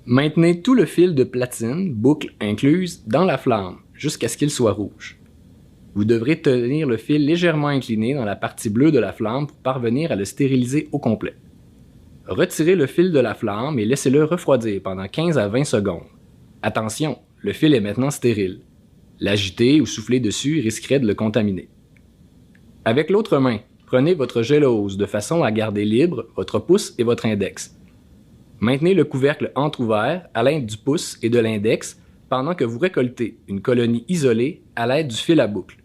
Maintenez tout le fil de platine, boucle incluse, dans la flamme jusqu'à ce qu'il soit rouge. Vous devrez tenir le fil légèrement incliné dans la partie bleue de la flamme pour parvenir à le stériliser au complet. Retirez le fil de la flamme et laissez-le refroidir pendant 15 à 20 secondes. Attention, le fil est maintenant stérile. L'agiter ou souffler dessus risquerait de le contaminer. Avec l'autre main, prenez votre gélose de façon à garder libre votre pouce et votre index. Maintenez le couvercle entrouvert à l'aide du pouce et de l'index pendant que vous récoltez une colonie isolée à l'aide du fil à boucle.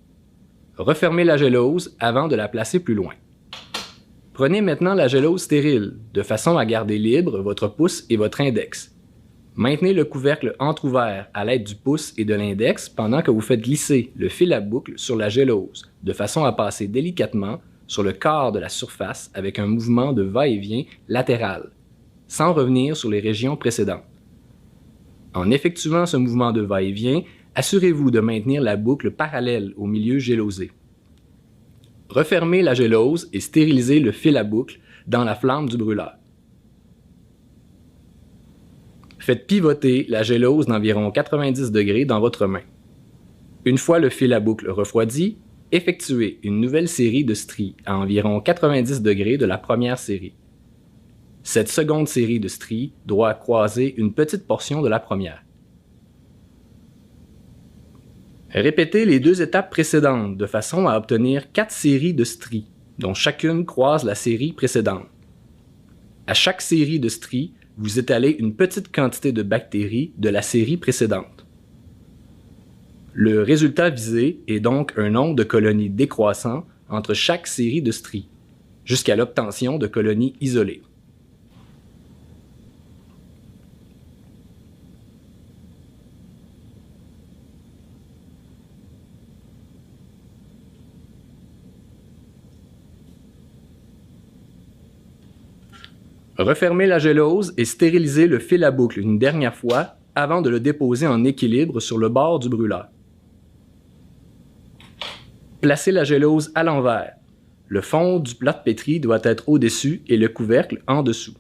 Refermez la gélose avant de la placer plus loin. Prenez maintenant la gélose stérile, de façon à garder libre votre pouce et votre index. Maintenez le couvercle entrouvert à l'aide du pouce et de l'index pendant que vous faites glisser le fil à boucle sur la gélose, de façon à passer délicatement sur le quart de la surface avec un mouvement de va-et-vient latéral, sans revenir sur les régions précédentes. En effectuant ce mouvement de va-et-vient, assurez-vous de maintenir la boucle parallèle au milieu gélosé. Refermez la gélose et stérilisez le fil à boucle dans la flamme du brûleur. Faites pivoter la gélose d'environ 90 degrés dans votre main. Une fois le fil à boucle refroidi, effectuez une nouvelle série de stries à environ 90 degrés de la première série. Cette seconde série de stries doit croiser une petite portion de la première. Répétez les deux étapes précédentes de façon à obtenir 4 séries de stries, dont chacune croise la série précédente. À chaque série de stries, vous étalez une petite quantité de bactéries de la série précédente. Le résultat visé est donc un nombre de colonies décroissant entre chaque série de stries, jusqu'à l'obtention de colonies isolées. Refermez la gélose et stérilisez le fil à boucle une dernière fois avant de le déposer en équilibre sur le bord du brûleur. Placez la gélose à l'envers. Le fond du plat de pétri doit être au-dessus et le couvercle en dessous.